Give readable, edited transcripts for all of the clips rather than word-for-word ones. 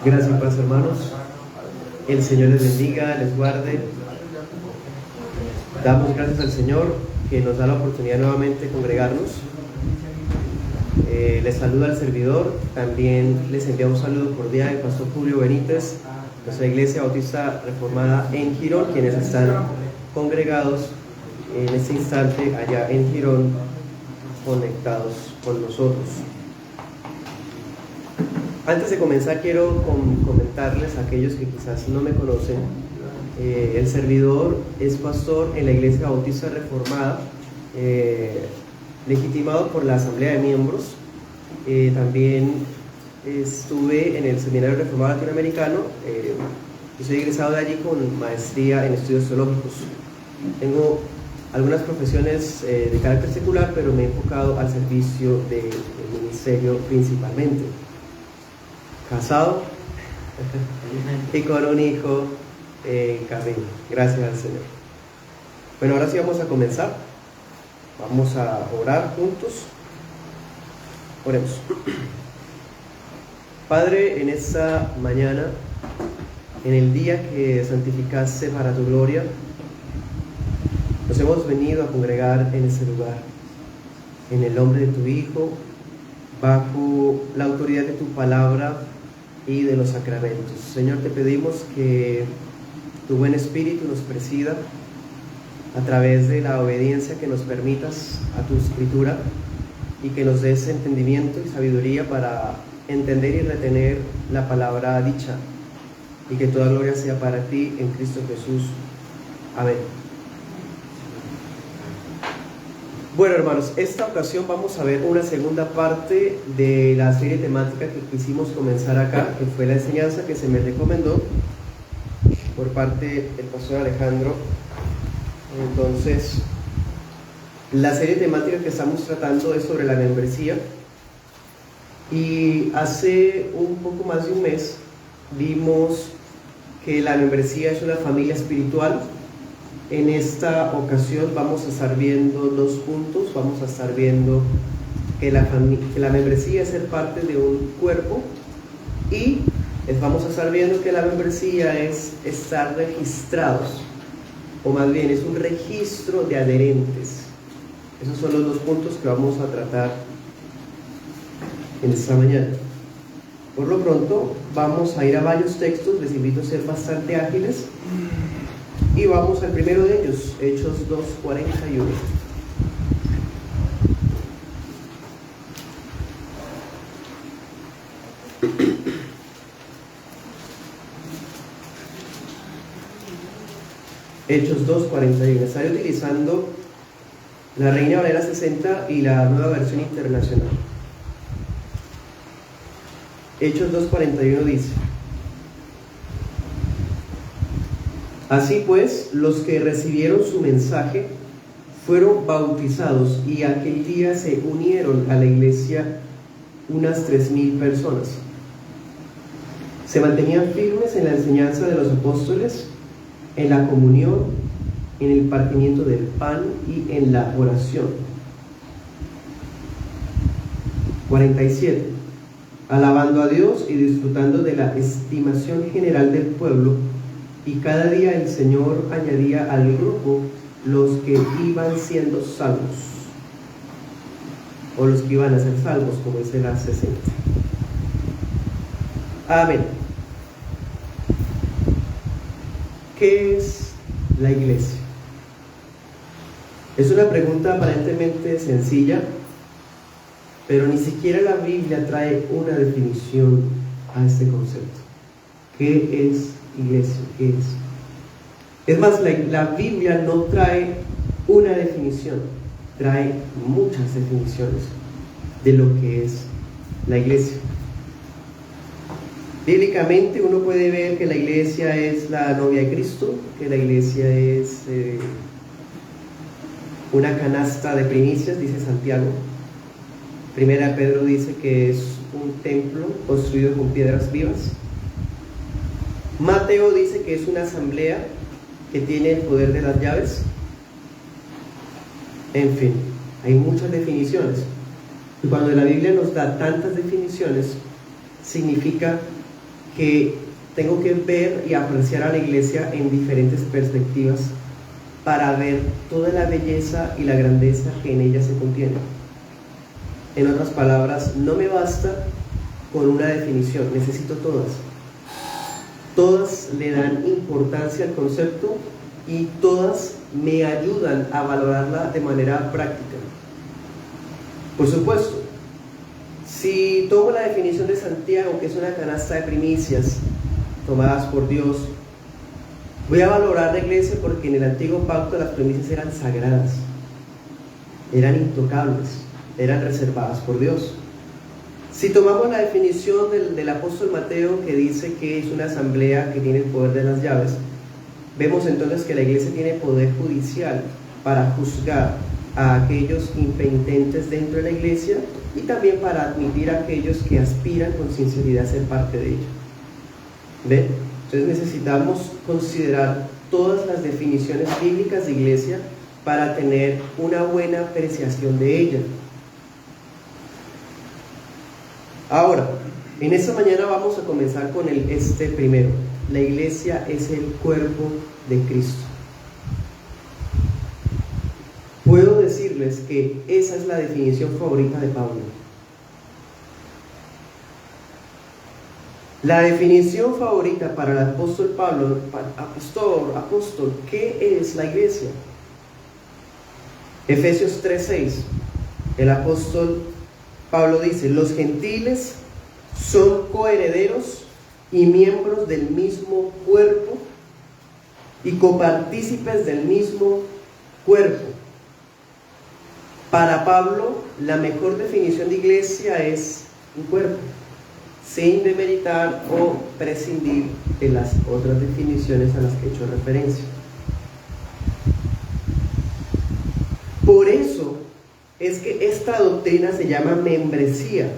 Gracias y paz, hermanos. El Señor les bendiga, les guarde. Damos gracias al Señor que nos da la oportunidad nuevamente de congregarnos. Les saluda al servidor. También les envía un saludo cordial al pastor Julio Benítez, nuestra Iglesia Bautista Reformada en Girón, quienes están congregados en este instante allá en Girón, conectados con nosotros. Antes de comenzar, quiero comentarles a aquellos que quizás no me conocen. El servidor es pastor en la Iglesia Bautista Reformada, legitimado por la Asamblea de Miembros. También estuve en el Seminario Reformado Latinoamericano y soy egresado de allí con maestría en estudios teológicos. Tengo algunas profesiones de carácter secular, pero me he enfocado al servicio del ministerio principalmente. Casado y con un hijo en camino. Gracias al Señor. Bueno, ahora sí vamos a comenzar. Vamos a orar juntos. Oremos. Padre, en esta mañana, en el día que santificaste para tu gloria, nos hemos venido a congregar en este lugar, en el nombre de tu Hijo, bajo la autoridad de tu palabra y de los sacramentos. Señor, te pedimos que tu buen espíritu nos presida a través de la obediencia que nos permitas a tu escritura y que nos des entendimiento y sabiduría para entender y retener la palabra dicha, y que toda gloria sea para ti en Cristo Jesús. Amén. Bueno, hermanos, esta ocasión vamos a ver una segunda parte de la serie temática que quisimos comenzar acá, que fue la enseñanza que se me recomendó por parte del pastor Alejandro. Entonces, la serie temática que estamos tratando es sobre la membresía, y hace un poco más de un mes vimos que la membresía es una familia espiritual. En esta ocasión vamos a estar viendo dos puntos. Vamos a estar viendo que la membresía es ser parte de un cuerpo, y vamos a estar viendo que la membresía es estar registrados, o más bien es un registro de adherentes. Esos son los dos puntos que vamos a tratar en esta mañana. Por lo pronto vamos a ir a varios textos. Les invito a ser bastante ágiles. Y vamos al primero de ellos, Hechos 2:41. Hechos 2:41. Estaré utilizando la Reina Valera 60 y la Nueva Versión Internacional. Hechos 2:41 dice: Así pues, los que recibieron su mensaje fueron bautizados, y aquel día se unieron a la iglesia unas 3,000 personas. Se mantenían firmes en la enseñanza de los apóstoles, en la comunión, en el partimiento del pan y en la oración. 47. Alabando a Dios y disfrutando de la estimación general del pueblo, y cada día el Señor añadía al grupo los que iban siendo salvos, o los que iban a ser salvos, como dice la 60. Amén. ¿Qué es la iglesia? Es una pregunta aparentemente sencilla, pero ni siquiera la Biblia trae una definición a este concepto. ¿Qué es iglesia? ¿Qué es? Es más, la Biblia no trae una definición, trae muchas definiciones de lo que es la iglesia. Bíblicamente uno puede ver que la iglesia es la novia de Cristo, que la iglesia es una canasta de primicias, dice Santiago. Primera Pedro dice que es un templo construido con piedras vivas. Mateo dice que es una asamblea que tiene el poder de las llaves. En fin, hay muchas definiciones. Y cuando la Biblia nos da tantas definiciones, significa que tengo que ver y apreciar a la iglesia en diferentes perspectivas para ver toda la belleza y la grandeza que en ella se contiene. En otras palabras, no me basta con una definición, necesito todas. Todas le dan importancia al concepto y todas me ayudan a valorarla de manera práctica. Por supuesto, si tomo la definición de Santiago, que es una canasta de primicias tomadas por Dios, voy a valorar la iglesia porque en el antiguo pacto las primicias eran sagradas, eran intocables, eran reservadas por Dios. Si tomamos la definición del apóstol Mateo, que dice que es una asamblea que tiene el poder de las llaves, vemos entonces que la iglesia tiene poder judicial para juzgar a aquellos impenitentes dentro de la iglesia y también para admitir a aquellos que aspiran con sinceridad a ser parte de ella. ¿Ven? Entonces necesitamos considerar todas las definiciones bíblicas de iglesia para tener una buena apreciación de ella. Ahora, en esta mañana vamos a comenzar con este primero. La iglesia es el cuerpo de Cristo. Puedo decirles que esa es la definición favorita de Pablo. La definición favorita para el apóstol Pablo, apóstol, ¿qué es la iglesia? Efesios 3:6, el apóstol Pablo dice: los gentiles son coherederos y miembros del mismo cuerpo y copartícipes del mismo cuerpo. Para Pablo, la mejor definición de iglesia es un cuerpo, sin demeritar o prescindir de las otras definiciones a las que he hecho referencia. Por eso es que esta doctrina se llama membresía.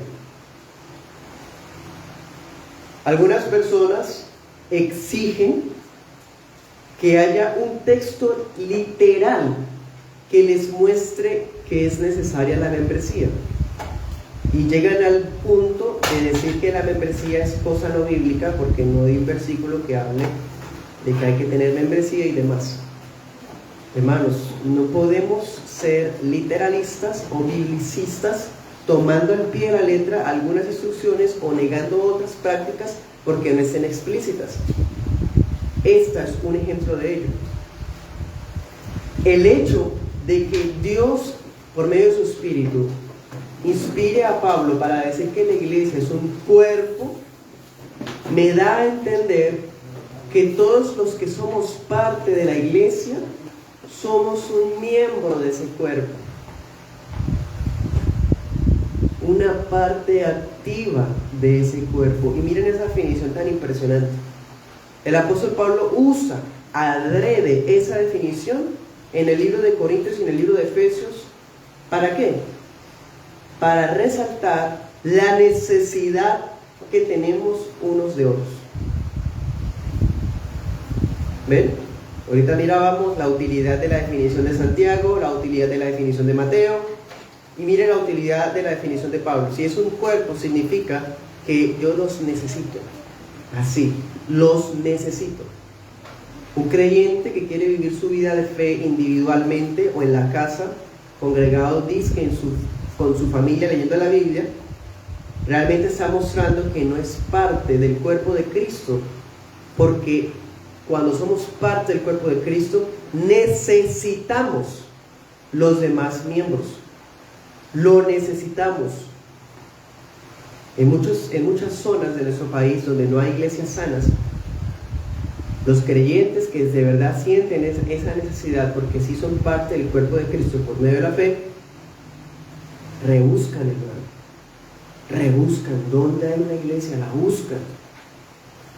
Algunas personas exigen que haya un texto literal que les muestre que es necesaria la membresía. Y llegan al punto de decir que la membresía es cosa no bíblica porque no hay un versículo que hable de que hay que tener membresía y demás. Hermanos, no podemos ser literalistas o biblicistas tomando al pie de la letra algunas instrucciones o negando otras prácticas porque no estén explícitas. Esta es un ejemplo de ello. El hecho de que Dios, por medio de su Espíritu, inspire a Pablo para decir que la iglesia es un cuerpo, me da a entender que todos los que somos parte de la iglesia somos un miembro de ese cuerpo, una parte activa de ese cuerpo. Y miren esa definición tan impresionante. El apóstol Pablo usa adrede esa definición en el libro de Corintios y en el libro de Efesios. ¿Para qué? Para resaltar la necesidad que tenemos unos de otros. ¿Ven? Ahorita mirábamos la utilidad de la definición de Santiago, la utilidad de la definición de Mateo, y miren la utilidad de la definición de Pablo. Si es un cuerpo, significa que yo los necesito. Así, los necesito. Un creyente que quiere vivir su vida de fe individualmente o en la casa, congregado, disque con su familia leyendo la Biblia, realmente está mostrando que no es parte del cuerpo de Cristo, porque cuando somos parte del cuerpo de Cristo, necesitamos los demás miembros. Lo necesitamos. En muchas zonas de nuestro país donde no hay iglesias sanas, los creyentes que de verdad sienten esa necesidad, porque sí son parte del cuerpo de Cristo por medio de la fe, rebuscan, hermano. Rebuscan. ¿Dónde hay una iglesia? La buscan.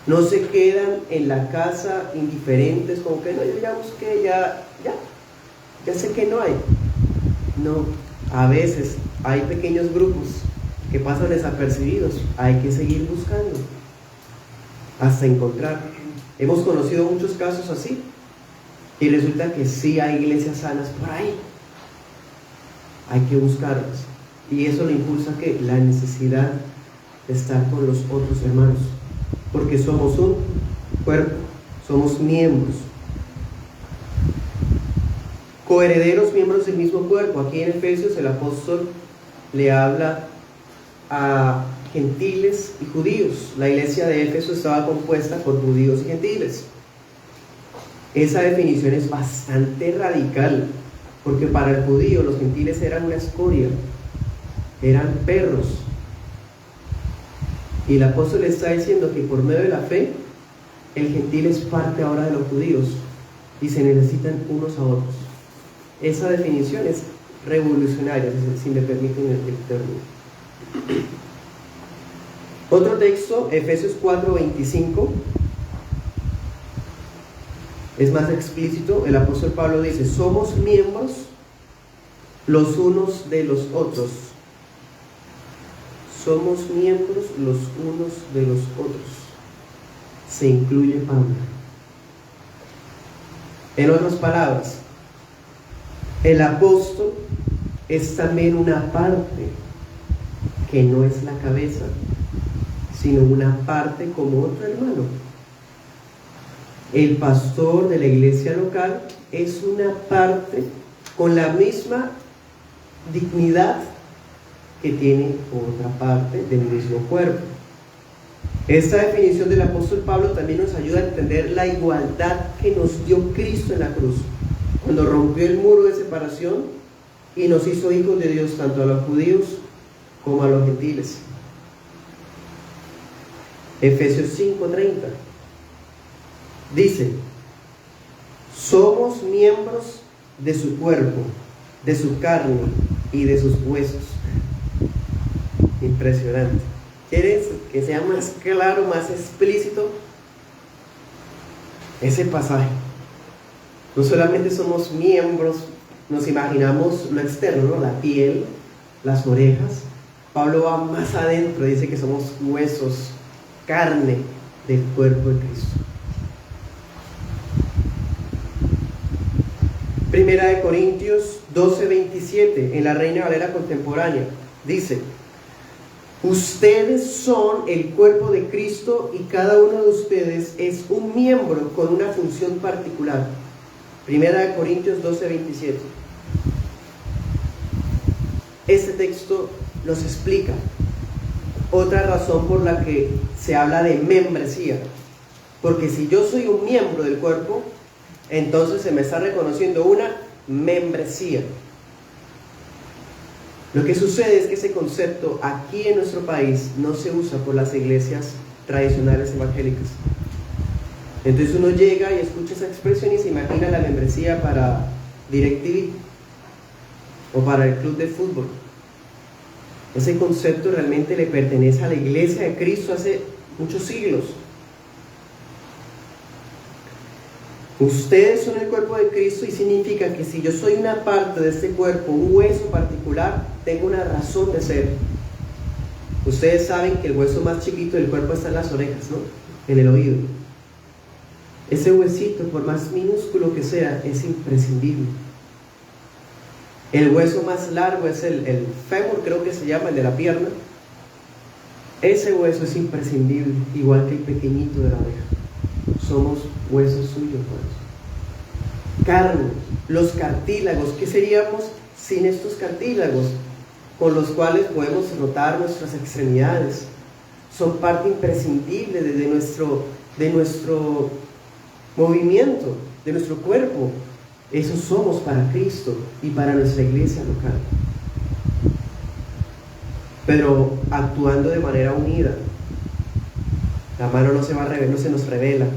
No se quedan en la casa indiferentes, como que no, yo ya busqué, ya sé que no hay. No, a veces hay pequeños grupos que pasan desapercibidos. Hay que seguir buscando hasta encontrar. Hemos conocido muchos casos así y resulta que sí hay iglesias sanas por ahí. Hay que buscarlas, y eso le impulsa que la necesidad de estar con los otros hermanos. porque somos un cuerpo, somos miembros. Coherederos, miembros del mismo cuerpo. Aquí en Efesios el apóstol le habla a gentiles y judíos. La iglesia de Éfeso estaba compuesta por judíos y gentiles. Esa definición es bastante radical, porque para el judío los gentiles eran una escoria, eran perros. Y el apóstol está diciendo que por medio de la fe, el gentil es parte ahora de los judíos y se necesitan unos a otros. Esa definición es revolucionaria, si me permiten el término. Otro texto, Efesios 4:25, es más explícito. El apóstol Pablo dice: somos miembros los unos de los otros. Somos miembros los unos de los otros. Se incluye Pablo. En otras palabras, el apóstol es también una parte que no es la cabeza, sino una parte como otro hermano. El pastor de la iglesia local es una parte con la misma dignidad que tiene otra parte del mismo cuerpo. Esta definición del apóstol Pablo también nos ayuda a entender la igualdad que nos dio Cristo en la cruz, cuando rompió el muro de separación y nos hizo hijos de Dios tanto a los judíos como a los gentiles. Efesios 5:30 dice: somos miembros de su cuerpo, de su carne y de sus huesos. Impresionante. ¿Quieres que sea más claro, más explícito ese pasaje? No solamente somos miembros, nos imaginamos lo externo, ¿no? La piel, las orejas. Pablo va más adentro, dice que somos huesos, carne del cuerpo de Cristo. Primera de Corintios 12:27, en la Reina Valera contemporánea, dice: ustedes son el cuerpo de Cristo y cada uno de ustedes es un miembro con una función particular. Primera de Corintios 12:27. Este texto nos explica otra razón por la que se habla de membresía. Porque si yo soy un miembro del cuerpo, entonces se me está reconociendo una membresía. Lo que sucede es que ese concepto aquí en nuestro país no se usa por las iglesias tradicionales evangélicas. Entonces uno llega y escucha esa expresión y se imagina la membresía para DirecTV o para el club de fútbol. Ese concepto realmente le pertenece a la iglesia de Cristo hace muchos siglos. Ustedes son el cuerpo de Cristo y significa que si yo soy una parte de este cuerpo, un hueso particular, tengo una razón de ser. Ustedes saben que el hueso más chiquito del cuerpo está en las orejas, ¿no? En el oído. Ese huesito, por más minúsculo que sea, es imprescindible. El hueso más largo es el fémur, creo que se llama, el de la pierna. Ese hueso es imprescindible, igual que el pequeñito de la oreja. Somos huesos suyos, pues. Carne, los cartílagos. ¿Qué seríamos sin estos cartílagos? Con los cuales podemos rotar nuestras extremidades. Son parte imprescindible de nuestro movimiento, de nuestro cuerpo. Eso somos para Cristo y para nuestra iglesia local. Pero actuando de manera unida. La mano no se nos revela.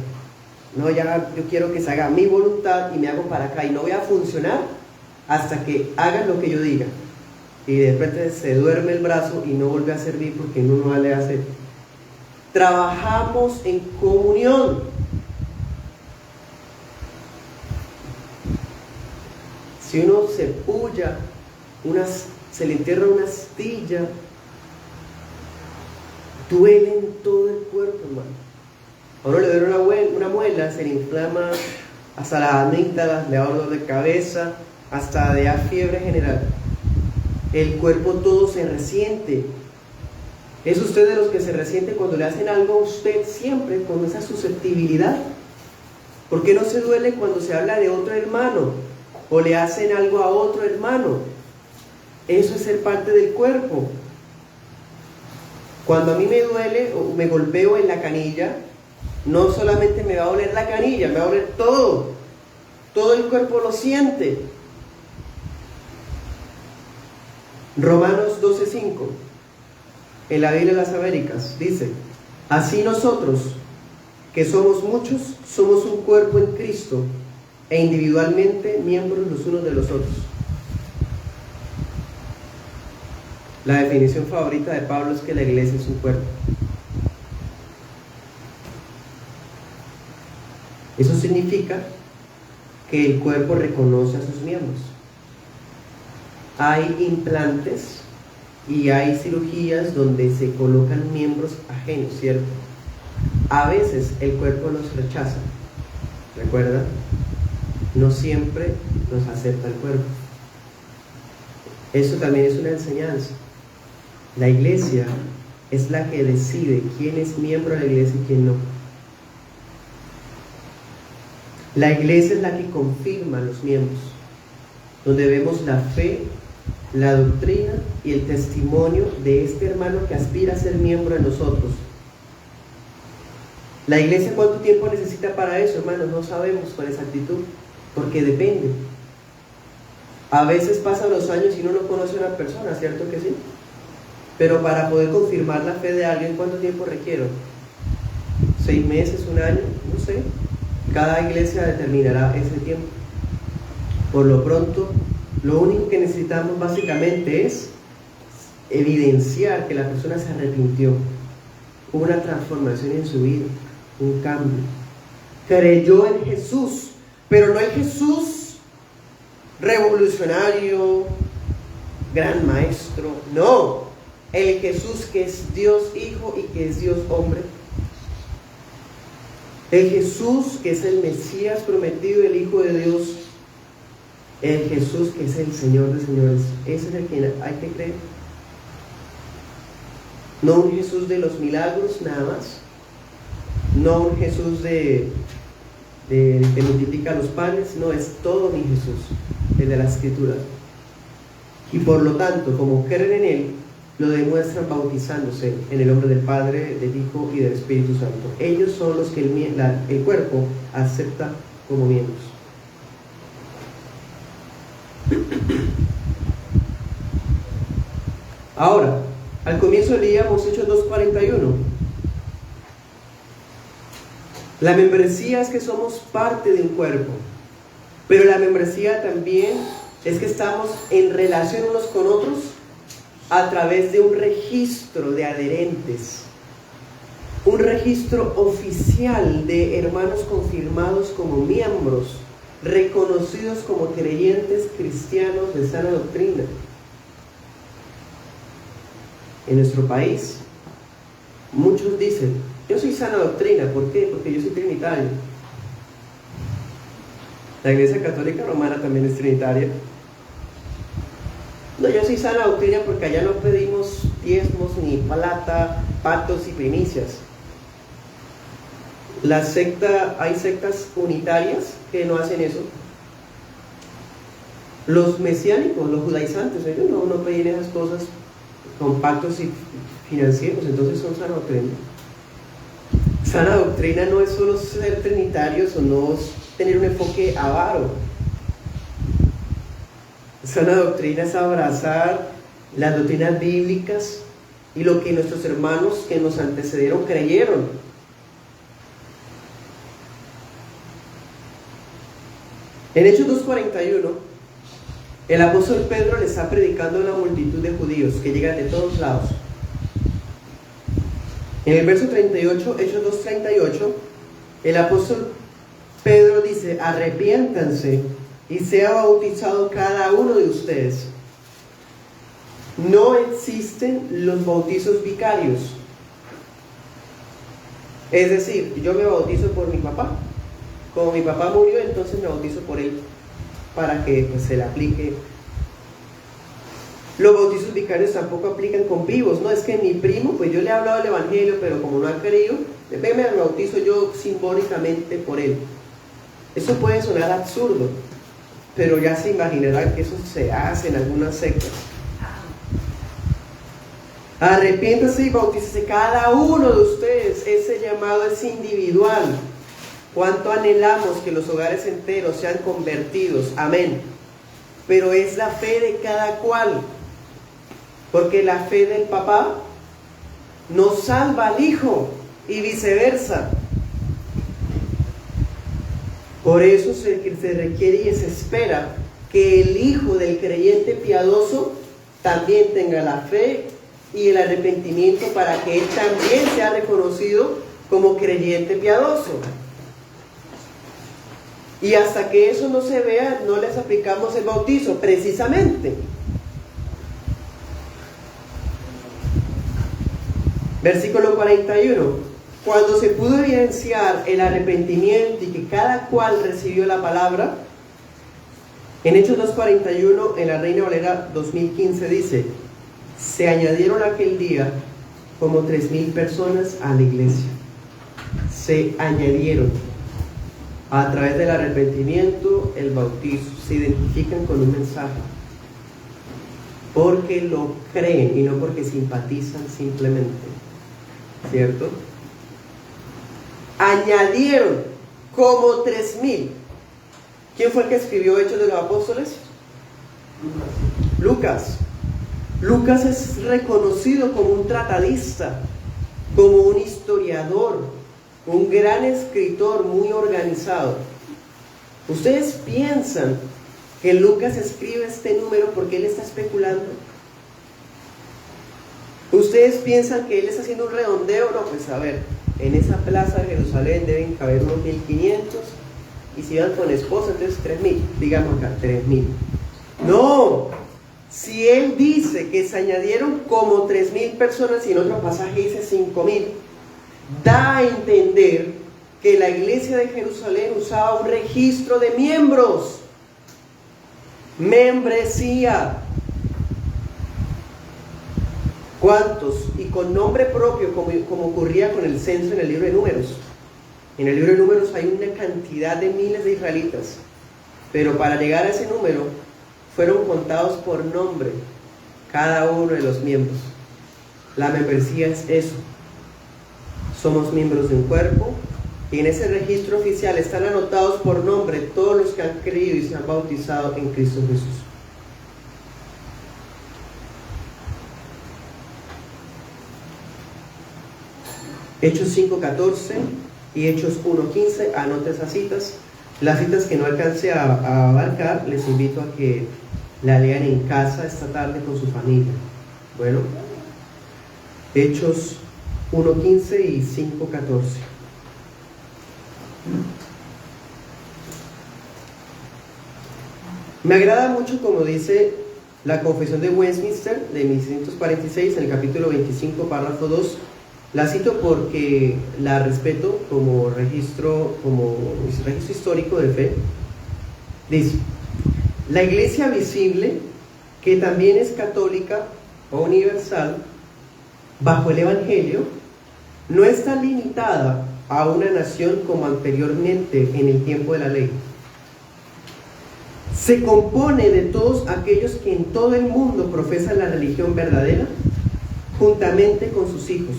No, ya yo quiero que se haga mi voluntad y me hago para acá. Y no voy a funcionar hasta que hagan lo que yo diga. Y de repente se duerme el brazo y no vuelve a servir porque no vale hacer. Trabajamos en comunión. Si uno se puya, se le entierra una astilla, duele en todo el cuerpo, hermano. A uno le duele una muela, se le inflama hasta las amígdalas, le da dolor de cabeza, hasta de fiebre general. El cuerpo todo se resiente. ¿Es usted de los que se resiente cuando le hacen algo a usted siempre con esa susceptibilidad? ¿Por qué no se duele cuando se habla de otro hermano o le hacen algo a otro hermano? Eso es ser parte del cuerpo. Cuando a mí me duele o me golpeo en la canilla, no solamente me va a doler la canilla, me va a doler todo. Todo el cuerpo lo siente. Romanos 12:5, en la Biblia de las Américas, dice: así nosotros, que somos muchos, somos un cuerpo en Cristo, e individualmente miembros los unos de los otros. La definición favorita de Pablo es que la iglesia es un cuerpo. Eso significa que el cuerpo reconoce a sus miembros. Hay implantes y hay cirugías donde se colocan miembros ajenos, ¿cierto? A veces el cuerpo los rechaza. ¿Recuerda? No siempre nos acepta el cuerpo. Eso también es una enseñanza. La iglesia es la que decide quién es miembro de la iglesia y quién no. La iglesia es la que confirma a los miembros, donde vemos la fe, la doctrina y el testimonio de este hermano que aspira a ser miembro de nosotros. ¿La iglesia cuánto tiempo necesita para eso, hermanos? No sabemos con exactitud, porque depende. A veces pasan los años y uno no conoce a una persona, ¿cierto que sí? Pero para poder confirmar la fe de alguien, ¿cuánto tiempo requiero? ¿6 meses, 1 año? No sé. Cada iglesia determinará ese tiempo. Por lo pronto, lo único que necesitamos básicamente es evidenciar que la persona se arrepintió. Hubo una transformación en su vida, un cambio. Creyó en Jesús, pero no el Jesús revolucionario, gran maestro, no. El Jesús que es Dios Hijo y que es Dios Hombre. El Jesús que es el Mesías prometido, el Hijo de Dios. El Jesús que es el Señor de señores. Ese es el que hay que creer. No un Jesús de los milagros nada más. No un Jesús de que multiplica los panes. No, es todo mi Jesús, el de la Escritura. Y por lo tanto, como creen en Él, lo demuestran bautizándose en el nombre del Padre, del Hijo y del Espíritu Santo. Ellos son los que el cuerpo acepta como miembros. Ahora, al comienzo leíamos Hechos 2:41. La membresía es que somos parte de un cuerpo, pero la membresía también es que estamos en relación unos con otros a través de un registro de adherentes, un registro oficial de hermanos confirmados como miembros, reconocidos como creyentes cristianos de sana doctrina. En nuestro país, muchos dicen: yo soy sana doctrina. ¿Por qué? Porque yo soy trinitario. La Iglesia Católica Romana también es trinitaria. No, yo soy sana doctrina porque allá no pedimos diezmos, ni plata, patos y primicias. Hay sectas unitarias que no hacen eso. Los mesiánicos, los judaizantes, ellos no piden esas cosas con pactos financieros, entonces son sana doctrina. Sana doctrina no es solo ser trinitarios o no tener un enfoque avaro. Sana doctrina es abrazar las doctrinas bíblicas y lo que nuestros hermanos que nos antecedieron creyeron. En Hechos 2:41, el apóstol Pedro le está predicando a una multitud de judíos que llegan de todos lados. En el verso 38, Hechos 2:38, el apóstol Pedro dice: arrepiéntanse y sea bautizado cada uno de ustedes. No existen los bautizos vicarios. Es decir, yo me bautizo por mi papá. Como mi papá murió, entonces me bautizo por él, para que se le aplique Los bautizos vicarios tampoco aplican con vivos, no es que mi primo, pues yo le he hablado del evangelio, pero como no ha creído, me bautizo yo simbólicamente por él. Eso puede sonar absurdo, pero ya se imaginarán que eso se hace en algunas sectas. Arrepiéntase y bautícese cada uno de ustedes. Ese llamado es individual. Cuánto anhelamos que los hogares enteros sean convertidos, amén. Pero es la fe de cada cual, porque la fe del papá no salva al hijo y viceversa. Por eso se requiere y se espera que el hijo del creyente piadoso también tenga la fe y el arrepentimiento para que él también sea reconocido como creyente piadoso. Y hasta que eso no se vea, no les aplicamos el bautizo, precisamente. Versículo 41. Cuando se pudo evidenciar el arrepentimiento y que cada cual recibió la palabra, en Hechos 2:41, en la Reina Valera 2015 dice: se añadieron aquel día como 3,000 personas a la iglesia. Se añadieron. A través del arrepentimiento, el bautizo, se identifican con un mensaje. Porque lo creen y no porque simpatizan simplemente. ¿Cierto? Añadieron como 3,000. ¿Quién fue el que escribió Hechos de los Apóstoles? Lucas. Lucas es reconocido como un tratadista, como un historiador, un gran escritor muy organizado. ¿Ustedes piensan que Lucas escribe este número porque él está especulando? ¿Ustedes piensan que él está haciendo un redondeo? No, pues a ver, en esa plaza de Jerusalén deben caber unos 1,500, y si van con esposa, entonces 3,000, digamos acá, 3,000. No, si él dice que se añadieron como 3,000 personas y en otro pasaje dice 5,000, da a entender que la iglesia de Jerusalén usaba un registro de miembros, membresía. ¿Cuántos? Y con nombre propio, como ocurría con el censo en el libro de Números. En el libro de Números hay una cantidad de miles de israelitas, pero para llegar a ese número fueron contados por nombre cada uno de los miembros. La membresía es eso. Somos miembros de un cuerpo y en ese registro oficial están anotados por nombre todos los que han creído y se han bautizado en Cristo Jesús. Hechos 5:14 y Hechos 1:15, anota esas citas. Las citas que no alcance a abarcar, les invito a que la lean en casa esta tarde con su familia. Bueno, Hechos 1:15 y 5:14. Me agrada mucho como dice la Confesión de Westminster de 1646 en el capítulo 25, párrafo 2. La cito porque la respeto como registro histórico de fe. Dice: la iglesia visible, que también es católica o universal, bajo el Evangelio, no está limitada a una nación como anteriormente en el tiempo de la ley. Se compone de todos aquellos que en todo el mundo profesan la religión verdadera, juntamente con sus hijos.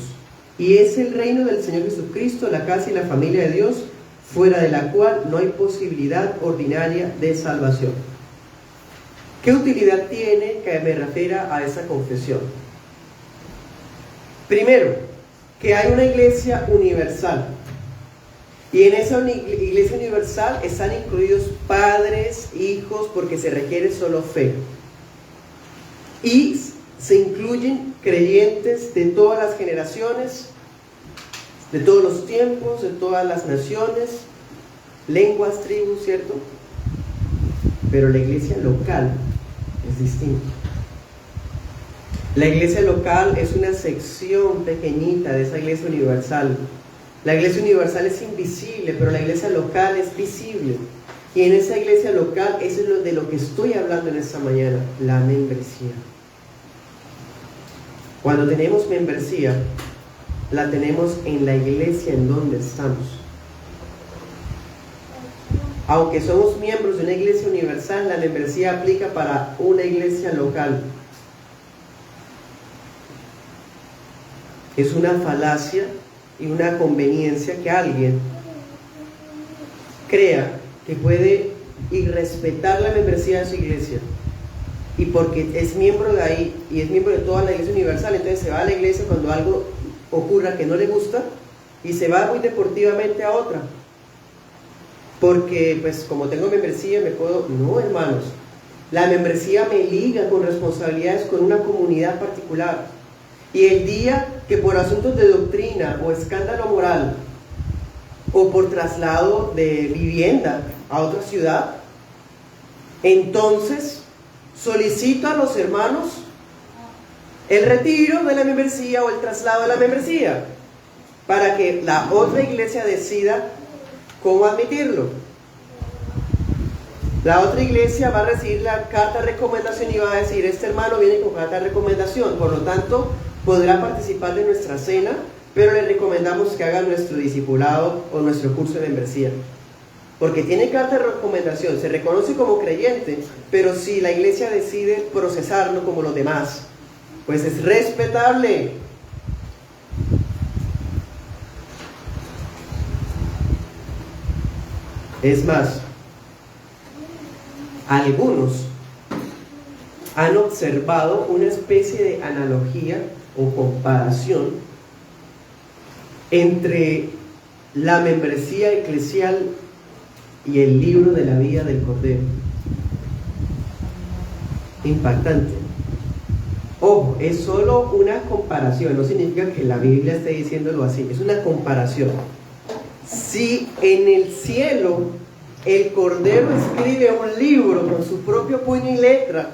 Y es el reino del Señor Jesucristo, la casa y la familia de Dios, fuera de la cual no hay posibilidad ordinaria de salvación. ¿Qué utilidad tiene que me refiera a esa confesión? Primero, que hay una iglesia universal. Y en esa iglesia universal están incluidos padres, hijos, porque se requiere solo fe. Y se incluyen creyentes de todas las generaciones, de todos los tiempos, de todas las naciones, lenguas, tribus, ¿cierto? Pero la iglesia local es distinta. La iglesia local es una sección pequeñita de esa iglesia universal. La iglesia universal es invisible, pero la iglesia local es visible. Y en esa iglesia local, eso es de lo que estoy hablando en esta mañana, la membresía. Cuando tenemos membresía, la tenemos en la iglesia en donde estamos. Aunque somos miembros de una iglesia universal, la membresía aplica para una iglesia local. Es una falacia y una conveniencia que alguien crea que puede irrespetar la membresía de su iglesia, y porque es miembro de ahí y es miembro de toda la iglesia universal, entonces se va a la iglesia cuando algo ocurra que no le gusta y se va muy deportivamente a otra, porque pues como tengo membresía me puedo... No, hermanos, la membresía me liga con responsabilidades con una comunidad particular, y el día que por asuntos de doctrina o escándalo moral o por traslado de vivienda a otra ciudad, entonces solicito a los hermanos el retiro de la membresía o el traslado de la membresía para que la otra iglesia decida cómo admitirlo. La otra iglesia va a recibir la carta de recomendación y va a decir: este hermano viene con carta de recomendación, por lo tanto podrá participar de nuestra cena, pero le recomendamos que haga nuestro discipulado o nuestro curso de membresía, porque tiene carta de recomendación, se reconoce como creyente, pero si la iglesia decide procesarlo como los demás, pues es respetable. Es más, algunos han observado una especie de analogía o comparación entre la membresía eclesial y el libro de la vida del Cordero. Impactante. Ojo, es solo una comparación, no significa que la Biblia esté diciéndolo así, es una comparación. Si en el cielo el Cordero escribe un libro con su propio puño y letra,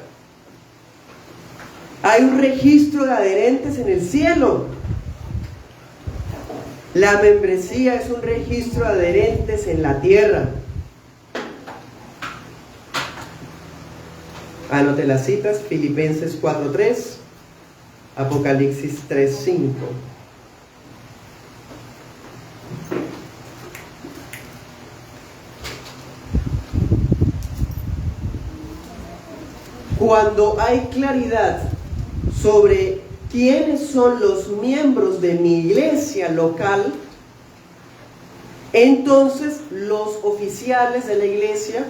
hay un registro de adherentes en el cielo. La membresía es un registro de adherentes en la tierra. Anote las citas: Filipenses 4:3, Apocalipsis 3:5. Cuando hay claridad sobre quiénes son los miembros de mi iglesia local, entonces los oficiales de la iglesia,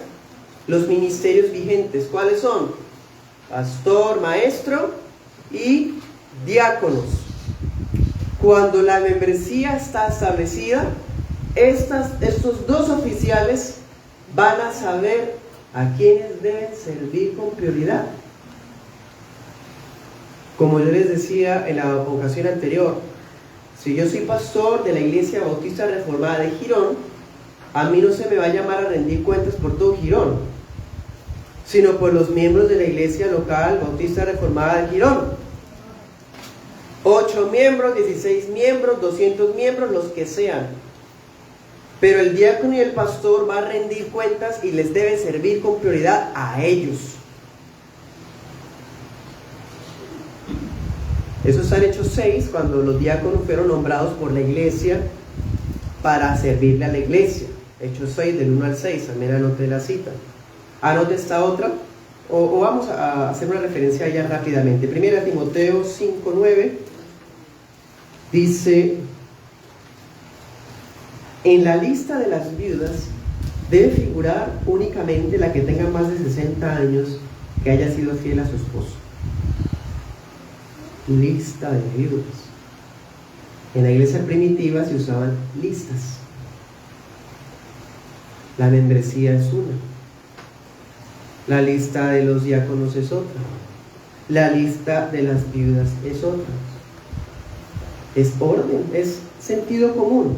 los ministerios vigentes, ¿cuáles son? Pastor, maestro y diáconos. Cuando la membresía está establecida, estos dos oficiales van a saber a quienes deben servir con prioridad. Como yo les decía en la ocasión anterior, si yo soy pastor de la Iglesia Bautista Reformada de Girón, a mí no se me va a llamar a rendir cuentas por todo Girón, sino por los miembros de la Iglesia Local Bautista Reformada de Girón. 8 miembros, 16 miembros, 200 miembros, los que sean. Pero el diácono y el pastor va a rendir cuentas y les debe servir con prioridad a ellos. Eso está en Hechos 6, cuando los diáconos fueron nombrados por la iglesia para servirle a la iglesia. Hechos 6, del 1 al 6, también anote la cita. Anote esta otra, o vamos a hacer una referencia ya rápidamente. 1 Timoteo 5:9 dice: en la lista de las viudas debe figurar únicamente la que tenga más de 60 años, que haya sido fiel a su esposo. Lista de viudas. En la iglesia primitiva se usaban listas. La membresía es una. La lista de los diáconos es otra. La lista de las viudas es otra. Es orden, es sentido común.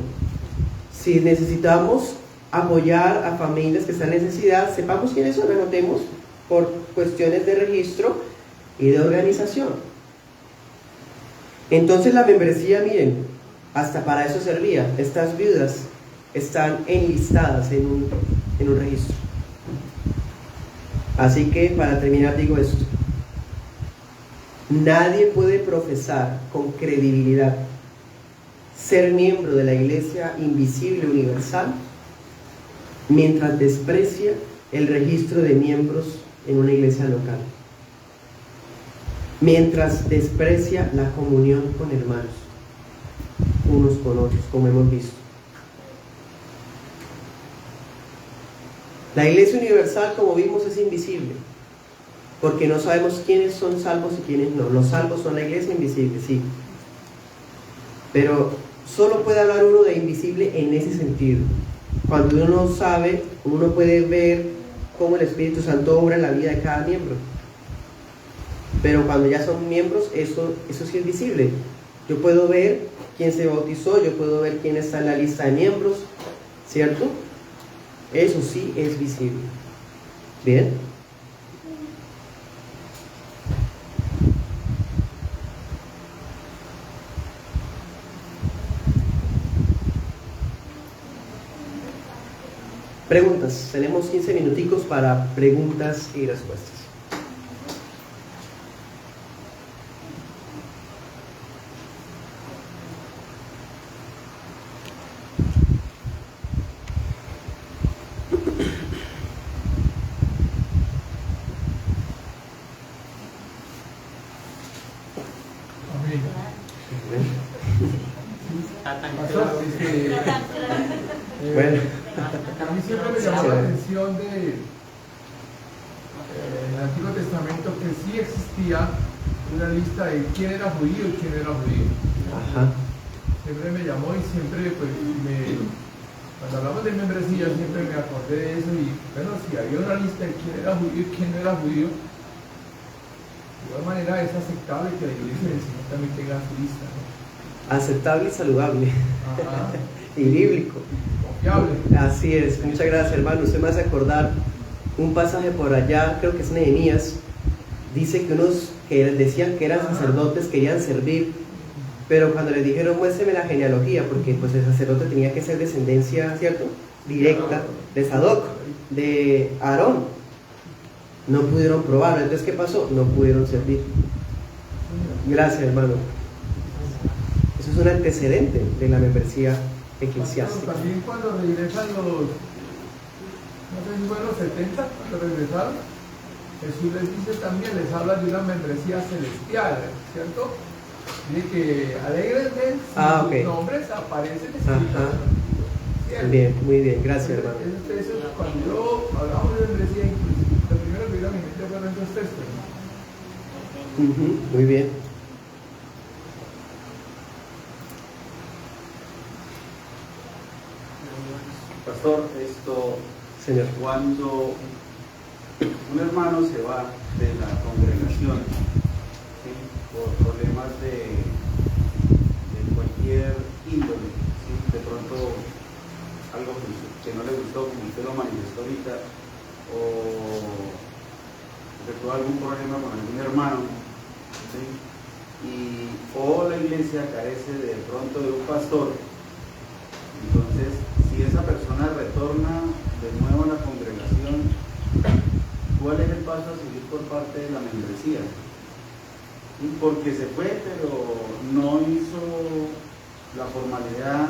Si necesitamos apoyar a familias que están en necesidad, sepamos quiénes son, anotemos por cuestiones de registro y de organización. Entonces la membresía, miren, hasta para eso servía. Estas viudas están enlistadas en un registro. Así que para terminar digo esto: Nadie puede profesar con credibilidad ser miembro de la Iglesia Invisible Universal mientras desprecia el registro de miembros en una iglesia local, mientras desprecia la comunión con hermanos, unos con otros, como hemos visto. La Iglesia Universal, como vimos, es invisible, porque no sabemos quiénes son salvos y quiénes no. Los salvos son la Iglesia invisible, sí, pero solo puede hablar uno de invisible en ese sentido. Cuando uno sabe, uno puede ver cómo el Espíritu Santo obra en la vida de cada miembro. Pero cuando ya son miembros, eso sí es visible. Yo puedo ver quién se bautizó, yo puedo ver quién está en la lista de miembros, ¿cierto? Eso sí es visible. Bien. Preguntas. Tenemos 15 minuticos para preguntas y respuestas. Bueno. A mí siempre me llamó la atención en el Antiguo Testamento que sí existía una lista de quién era judío y quién era judío. Ajá. Siempre me llamó y siempre, pues, cuando hablamos de membresía, siempre me acordé de eso. Y bueno, si había una lista de quién era judío y quién no era judío, de igual manera es aceptable que la iglesia del Señor también tenga su lista, ¿no? Aceptable y saludable. Ajá. Y bíblico. Confiable. Así es. Muchas gracias, hermano. Usted me hace acordar un pasaje por allá, creo que es Nehemías. Dice que unos que decían que eran sacerdotes querían servir, pero cuando les dijeron muéstreme la genealogía, porque pues el sacerdote tenía que ser descendencia, ¿cierto?, directa de Sadoc, de Aarón, no pudieron probarlo. Entonces, ¿qué pasó? No pudieron servir. Gracias, hermano. Eso es un antecedente de la membresía eclesiástica. También cuando regresan no sé si fue en los 70, cuando regresaron, Jesús les dice también, les habla de una membresía celestial, ¿cierto? Dice que alégrense si sus nombres aparecen escritos. Bien, muy bien, gracias, hermano. Eso, cuando yo hablamos de membresía, lo primero que vino a mi mente fueron esos textos, ¿no? Muy bien. Pastor, Señor, cuando un hermano se va de la congregación, ¿sí?, por problemas de cualquier índole, ¿sí?, de pronto algo que no le gustó, como usted lo manifestó ahorita, o que tuvo algún problema con algún hermano, ¿sí?, o la iglesia carece de pronto de un pastor. Entonces, si esa persona retorna de nuevo a la congregación, ¿cuál es el paso a seguir por parte de la membresía? Porque se fue, pero no hizo la formalidad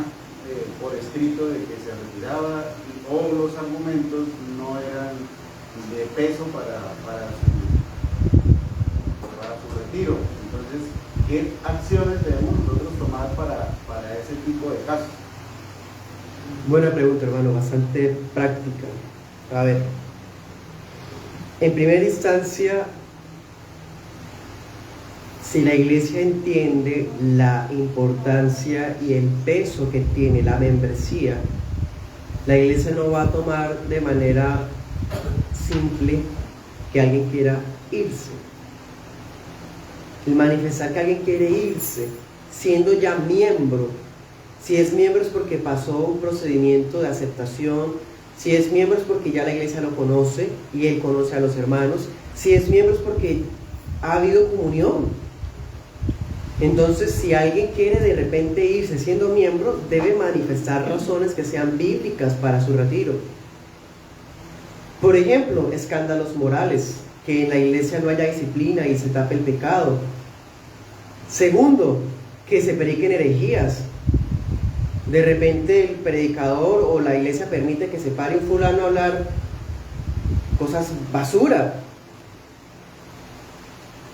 por escrito de que se retiraba, o los argumentos no eran de peso para su retiro. Entonces, ¿qué acciones debemos nosotros tomar para ese tipo de casos? Buena pregunta, hermano, bastante práctica. A ver, en primera instancia, si la iglesia entiende la importancia y el peso que tiene la membresía, la iglesia no va a tomar de manera simple que alguien quiera irse. El manifestar que alguien quiere irse, siendo ya miembro, si es miembro es porque pasó un procedimiento de aceptación, si es miembro es porque ya la iglesia lo conoce y él conoce a los hermanos, si es miembro es porque ha habido comunión. Entonces, si alguien quiere de repente irse siendo miembro, debe manifestar razones que sean bíblicas para su retiro. Por ejemplo, escándalos morales, que en la iglesia no haya disciplina y se tape el pecado, Segundo, que se prediquen herejías. De repente el predicador o la iglesia permite que se pare un fulano a hablar cosas basura.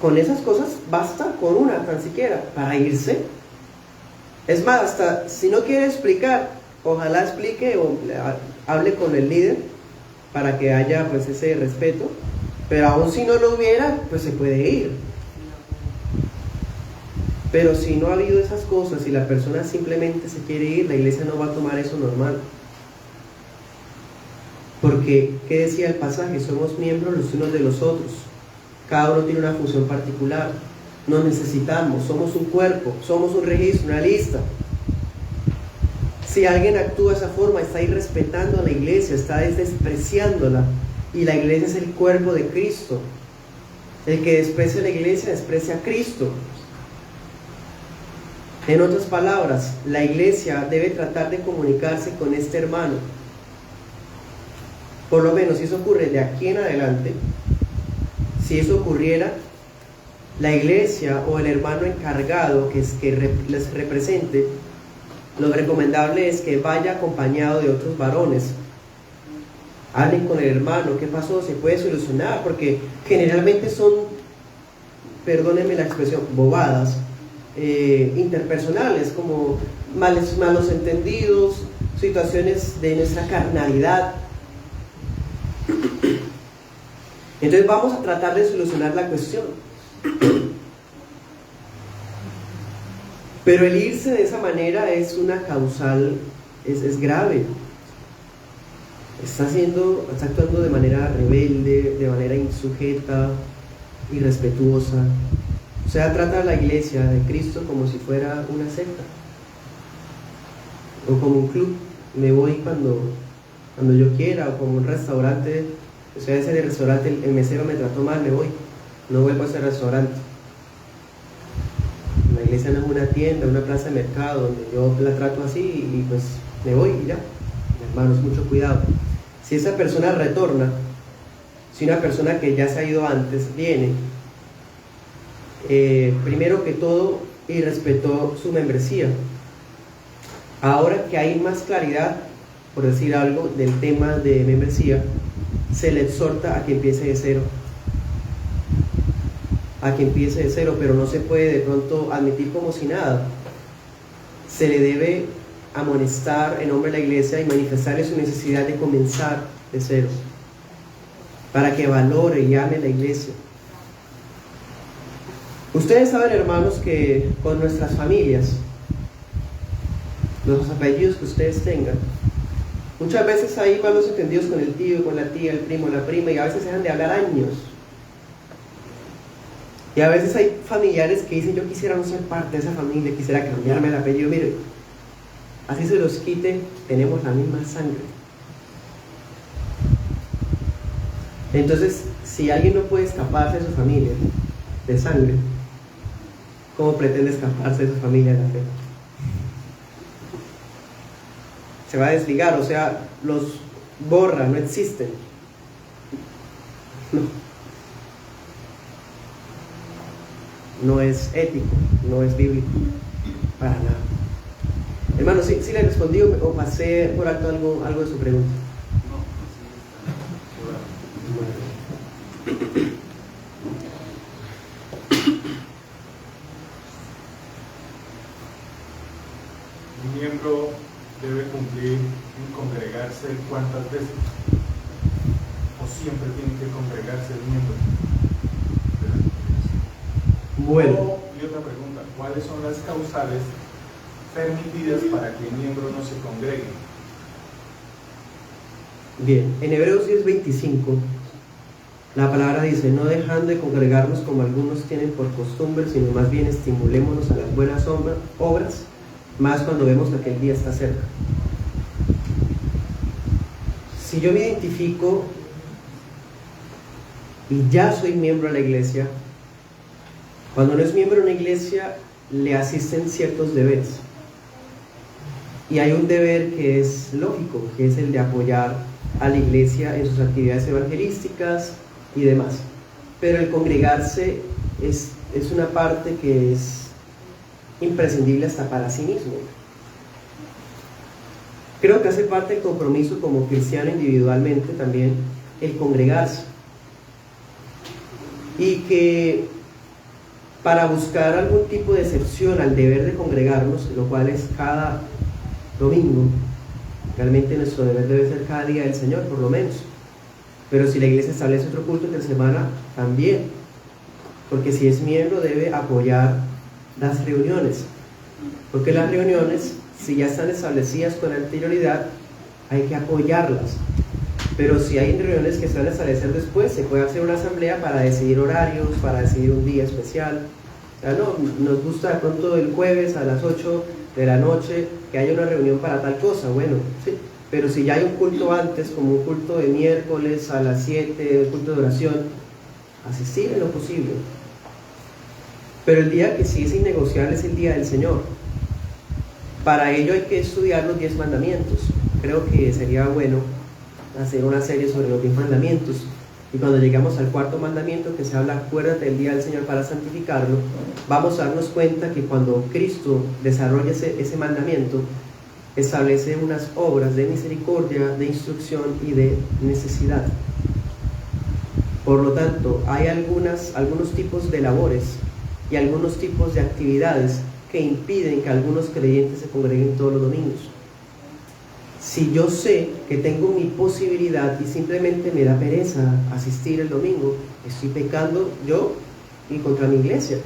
Con esas cosas basta con una tan siquiera para irse. Es más, hasta si no quiere explicar, ojalá explique o hable con el líder para que haya pues ese respeto, pero aún si no lo hubiera, pues se puede ir. Pero si no ha habido esas cosas y la persona simplemente se quiere ir, la iglesia no va a tomar eso normal. Porque, ¿qué decía el pasaje? Somos miembros los unos de los otros. Cada uno tiene una función particular. Nos necesitamos, somos un cuerpo, somos un registro, una lista. Si alguien actúa de esa forma, está irrespetando a la iglesia, está despreciándola. Y la iglesia es el cuerpo de Cristo. El que desprecia a la iglesia, desprecia a Cristo. En otras palabras, la iglesia debe tratar de comunicarse con este hermano. Por lo menos, si eso ocurre de aquí en adelante, si eso ocurriera, la iglesia o el hermano encargado que les represente, lo recomendable es que vaya acompañado de otros varones. Hablen con el hermano, ¿qué pasó? ¿Se puede solucionar? Porque generalmente son, perdónenme la expresión, bobadas interpersonales, como malos entendidos, situaciones de nuestra carnalidad. Entonces vamos a tratar de solucionar la cuestión. Pero el irse de esa manera es una causal, es grave. Está actuando de manera rebelde, de manera insujeta, irrespetuosa. O sea, trata a la iglesia de Cristo como si fuera una secta o como un club. Me voy cuando yo quiera, o como un restaurante. O sea, ese restaurante, el mesero me trató mal, me voy, no vuelvo a ese restaurante. La iglesia no es una tienda, una plaza de mercado donde yo la trato así y pues me voy y ya. Hermanos, mucho cuidado. Si esa persona retorna, si una persona que ya se ha ido antes viene, primero que todo irrespetó su membresía. Ahora que hay más claridad, por decir algo, del tema de membresía, se le exhorta a que empiece de cero. Pero no se puede de pronto admitir como si nada. Se le debe amonestar en nombre de la iglesia y manifestarle su necesidad de comenzar de cero, para que valore y ame la iglesia. Ustedes saben, hermanos, que con nuestras familias, los apellidos que ustedes tengan, muchas veces hay malos entendidos con el tío, con la tía, el primo, la prima, y a veces se dejan de hablar años. Y a veces hay familiares que dicen: yo quisiera no ser parte de esa familia, quisiera cambiarme el apellido. Mire, así se los quite, tenemos la misma sangre. Entonces, si alguien no puede escaparse de su familia de sangre, ¿cómo pretende escaparse de su familia de la fe? Se va a desligar, o sea, los borra, no existen. No es ético, no es bíblico, para nada. Hermano, ¿sí le respondí o pasé por alto algo de su pregunta? Un miembro debe cumplir en congregarse ¿cuántas veces? ¿O siempre tiene que congregarse el miembro de la congregación? Bueno. Y otra pregunta: ¿cuáles son las causales permitidas para que el miembro no se congregue? Bien, en Hebreos 10:25 la palabra dice: no dejando de congregarnos como algunos tienen por costumbre, sino más bien estimulémonos a las buenas obras, más cuando vemos que aquel día está cerca. Si yo me identifico y ya soy miembro de la iglesia, cuando uno es miembro de una iglesia le asisten ciertos deberes, y hay un deber que es lógico, que es el de apoyar a la iglesia en sus actividades evangelísticas y demás. Pero el congregarse es una parte que es imprescindible hasta para sí mismo. Creo que hace parte del compromiso como cristiano individualmente también el congregarse, y que para buscar algún tipo de excepción al deber de congregarnos, lo cual es cada domingo, realmente nuestro deber debe ser cada día del Señor, por lo menos. Pero si la iglesia establece otro culto entre semana, también, porque si es miembro debe apoyar las reuniones, porque las reuniones, si ya están establecidas con anterioridad, hay que apoyarlas. Pero si hay reuniones que se van a establecer después, se puede hacer una asamblea para decidir horarios, para decidir un día especial. O sea, no, nos gusta de pronto el jueves a las 8 de la noche que haya una reunión para tal cosa, bueno, sí. Pero si ya hay un culto antes, como un culto de miércoles a las 7, un culto de oración, asistir en lo posible. Pero el día que sí es innegociable es el día del Señor. Para ello hay que estudiar los 10 mandamientos. Creo que sería bueno hacer una serie sobre los 10 mandamientos, y cuando llegamos al cuarto mandamiento, que se habla, acuérdate del día del Señor para santificarlo, vamos a darnos cuenta que cuando Cristo desarrolla ese mandamiento, establece unas obras de misericordia, de instrucción y de necesidad. Por lo tanto, hay algunos tipos de labores y algunos tipos de actividades que impiden que algunos creyentes se congreguen todos los domingos. Si yo sé que tengo mi posibilidad y simplemente me da pereza asistir el domingo, estoy pecando yo y contra mi iglesia.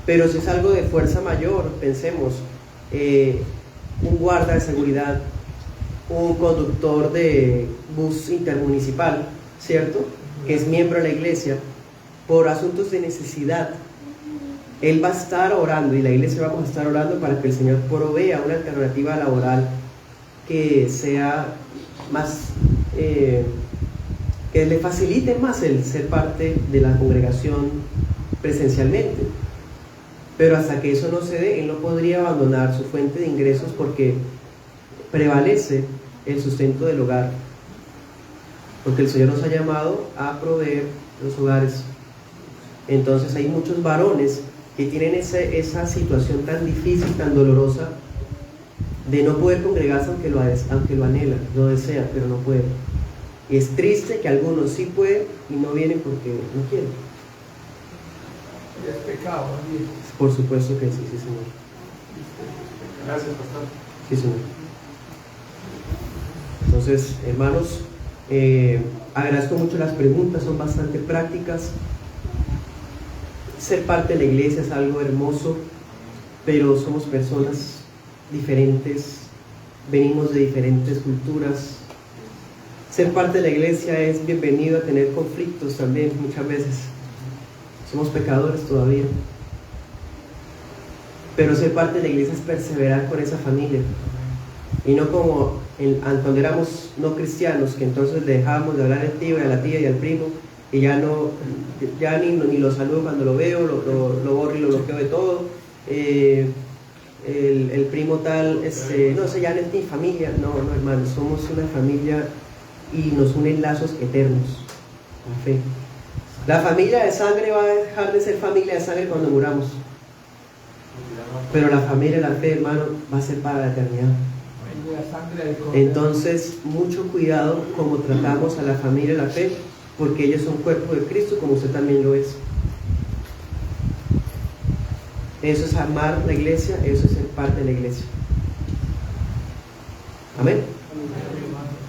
Pero si es algo de fuerza mayor, pensemos, un guarda de seguridad, un conductor de bus intermunicipal, ¿cierto?, que es miembro de la iglesia, por asuntos de necesidad, él va a estar orando, y la iglesia vamos a estar orando para que el Señor provea una alternativa laboral que sea más, que le facilite más el ser parte de la congregación presencialmente. Pero hasta que eso no se dé, él no podría abandonar su fuente de ingresos, porque prevalece el sustento del hogar, porque el Señor nos ha llamado a proveer los hogares. Entonces hay muchos varones que tienen esa situación tan difícil, tan dolorosa, de no poder congregarse aunque lo anhelan, lo desean, pero no pueden. Y es triste que algunos sí pueden y no vienen porque no quieren. Ya es pecado, ¿no? Por supuesto que sí, sí, Señor. Gracias, pastor. Sí, Señor. Entonces, hermanos, agradezco mucho las preguntas, son bastante prácticas. Ser parte de la iglesia es algo hermoso, pero somos personas diferentes, venimos de diferentes culturas. Ser parte de la iglesia es bienvenido a tener conflictos también muchas veces. Somos pecadores todavía. Pero ser parte de la iglesia es perseverar con esa familia. Y no como cuando éramos no cristianos, que entonces dejamos de hablar al tío y a la tía y al primo, y ya ni lo saludo cuando lo veo, lo borro y lo bloqueo de todo. El primo tal, no, ese ya no es mi familia. No, hermanos, somos una familia y nos unen lazos eternos, la fe. La familia de sangre va a dejar de ser familia de sangre cuando muramos, pero la familia de la fe, hermano, va a ser para la eternidad. Entonces, mucho cuidado como tratamos a la familia de la fe, porque ellos son cuerpo de Cristo, como usted también lo es. Eso es amar la iglesia, eso es ser parte de la iglesia. Amén.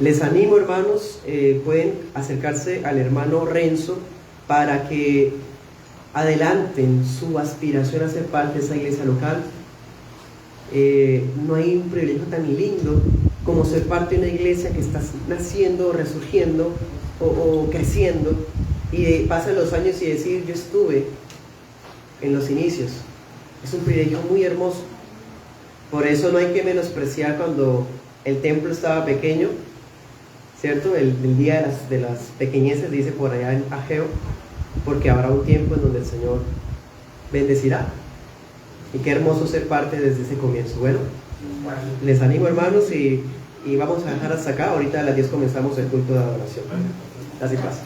Les animo, hermanos, pueden acercarse al hermano Renzo para que adelanten su aspiración a ser parte de esa iglesia local. No hay un privilegio tan lindo como ser parte de una iglesia que está naciendo, resurgiendo o creciendo, y pasan los años y decir, yo estuve en los inicios. Es un privilegio muy hermoso. Por eso no hay que menospreciar cuando el templo estaba pequeño, ¿cierto? El día de las pequeñeces, dice por allá en Ageo, porque habrá un tiempo en donde el Señor bendecirá. Y qué hermoso ser parte desde ese comienzo. Bueno, les animo, hermanos, y vamos a dejar hasta acá. Ahorita a las 10 comenzamos el culto de adoración. Así pasa.